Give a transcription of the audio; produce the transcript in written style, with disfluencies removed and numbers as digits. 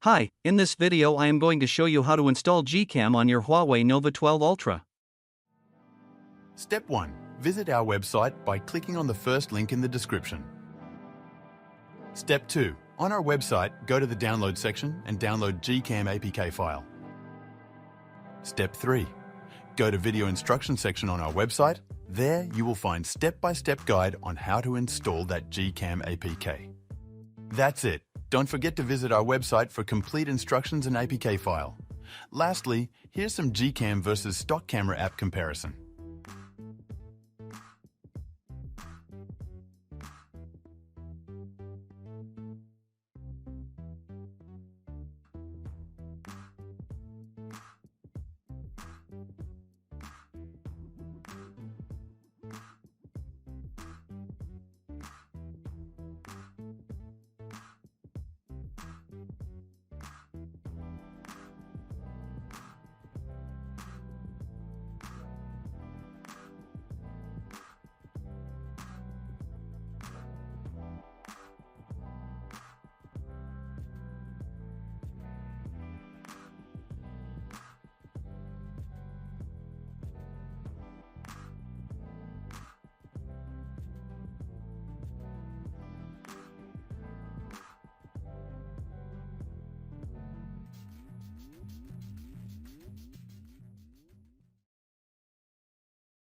Hi, in this video I am going to show you how to install GCam on your Huawei Nova 12 Ultra. Step 1. Visit our website by clicking on the first link in the description. Step 2. On our website, go to the download section and download GCam APK file. Step 3. Go to video instruction section on our website. There you will find step-by-step guide on how to install that GCam APK. That's it. Don't forget to visit our website for complete instructions and APK file. Lastly, here's some GCam versus stock camera app comparison.